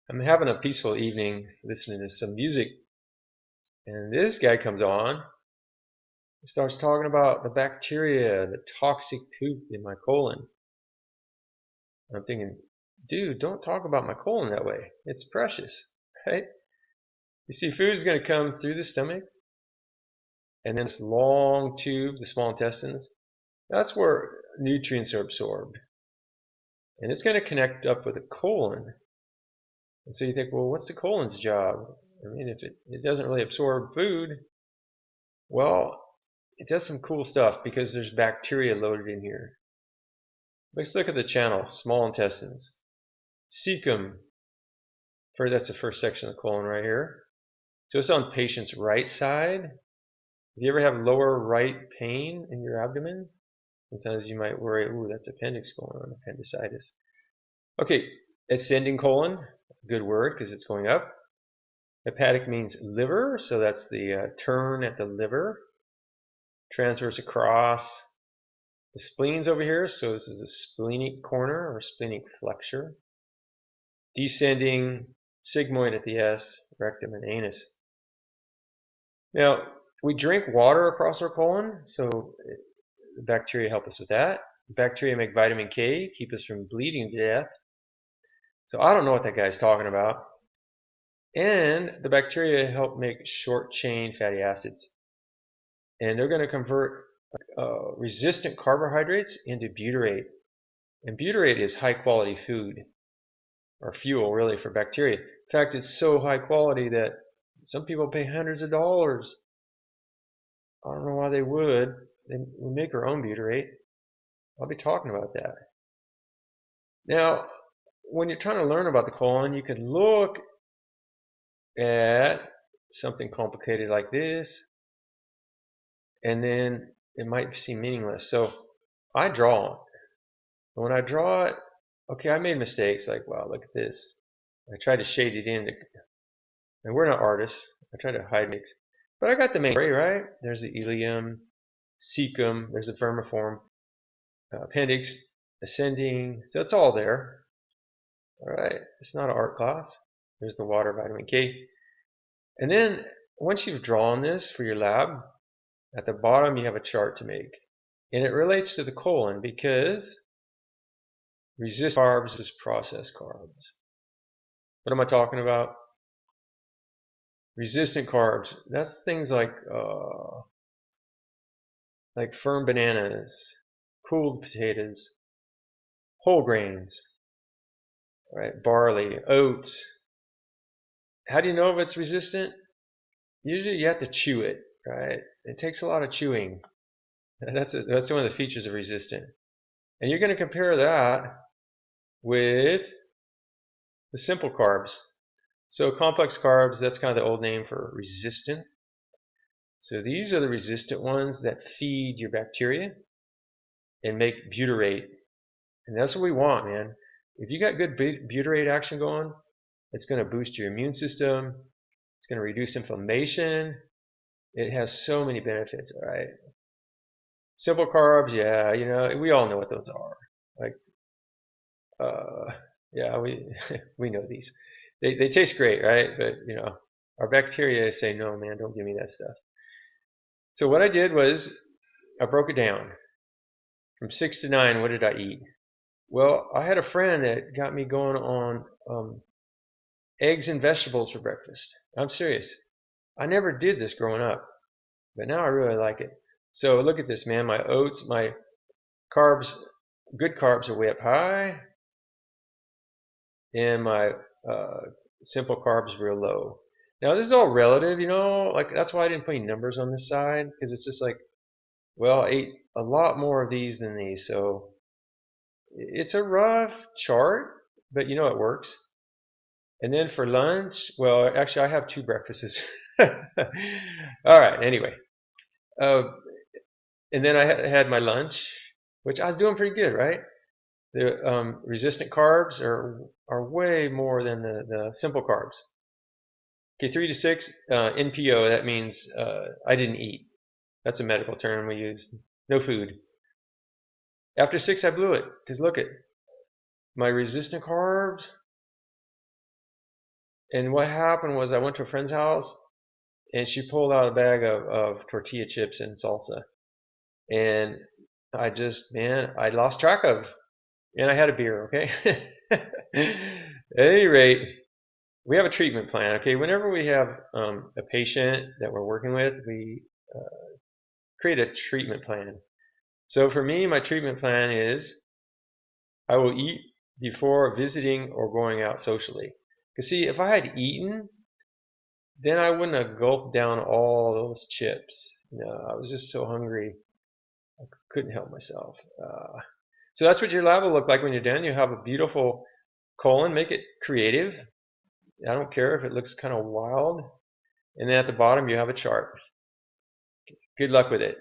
I'm having a peaceful evening listening to some music, and this guy comes on and starts talking about the bacteria, the toxic poop in my colon. I'm thinking, dude, don't talk about my colon that way. It's precious, right? You see, food is going to come through the stomach, and then this long tube, the small intestines, that's where nutrients are absorbed. And it's going to connect up with the colon. And so you think, well, what's the colon's job? I mean, if it doesn't really absorb food, well, it does some cool stuff because there's bacteria loaded in here. Let's look at the channel, small intestines. Cecum, that's the first section of the colon right here. So it's on patient's right side. If you ever have lower right pain in your abdomen, sometimes you might worry, ooh, that's appendix going on, appendicitis. Okay, ascending colon, good word because it's going up. Hepatic means liver, so that's the turn at the liver. Transverse across. The spleen's over here, so this is a splenic corner or splenic flexure. Descending sigmoid at the S, rectum and anus. Now, we drink water across our colon, so the bacteria help us with that. Bacteria make vitamin K, keep us from bleeding to death. So I don't know what that guy's talking about. And the bacteria help make short chain fatty acids. And they're going to convert resistant carbohydrates into butyrate. And butyrate is high quality food, or fuel really, for bacteria. In fact, it's so high quality that some people pay hundreds of dollars. I don't know why they would. We make our own butyrate. I'll be talking about that. Now, when you're trying to learn about the colon, you can look at something complicated like this, and then it might seem meaningless. So I draw it. And when I draw it, okay, I made mistakes. Like, wow, look at this. I tried to shade it in. And we're not artists. I try to hide mistakes. But I got the main story, right? There's the ileum, cecum, there's the vermiform, appendix, ascending. So it's all there. All right, it's not an art class. There's the water, vitamin K. And then once you've drawn this for your lab, at the bottom you have a chart to make. And it relates to the colon because resistant carbs is processed carbs. What am I talking about? Resistant carbs. That's things like firm bananas, cooled potatoes, whole grains, right? Barley, oats. How do you know if it's resistant? Usually you have to chew it, right? It takes a lot of chewing. That's one of the features of resistant. And you're going to compare that with the simple carbs. So complex carbs, that's kind of the old name for resistant. So these are the resistant ones that feed your bacteria and make butyrate. And that's what we want, man. If you got good butyrate action going, it's going to boost your immune system. It's going to reduce inflammation. It has so many benefits, all right? Simple carbs, yeah, we all know what those are. Like, yeah, we know these. They taste great, right? But, our bacteria say, no, man, don't give me that stuff. So what I did was I broke it down. From 6 to 9, what did I eat? Well, I had a friend that got me going on eggs and vegetables for breakfast. I'm serious. I never did this growing up, but now I really like it. So look at this, man. My oats, my carbs, good carbs are way up high, and my simple carbs real low. Now this is all relative, like that's why I didn't put any numbers on this side, because it's just like, well, I ate a lot more of these than these, so it's a rough chart, but it works. And then for lunch, well, actually I have 2 breakfasts. All right, anyway. And then I had my lunch, which I was doing pretty good, right? The resistant carbs are way more than the simple carbs. Okay, 3 to 6, NPO, that means I didn't eat. That's a medical term we use. No food. After 6, I blew it, because look at my resistant carbs. And what happened was I went to a friend's house, and she pulled out a bag of tortilla chips and salsa. And I lost track of. And I had a beer, okay? At any rate, we have a treatment plan, okay? Whenever we have a patient that we're working with, we create a treatment plan. So for me, my treatment plan is I will eat before visiting or going out socially. Because see, if I had eaten, then I wouldn't have gulped down all those chips. I was just so hungry, I couldn't help myself. So that's what your lab will look like when you're done. You have a beautiful colon, make it creative. I don't care if it looks kind of wild. And then at the bottom, you have a chart. Good luck with it.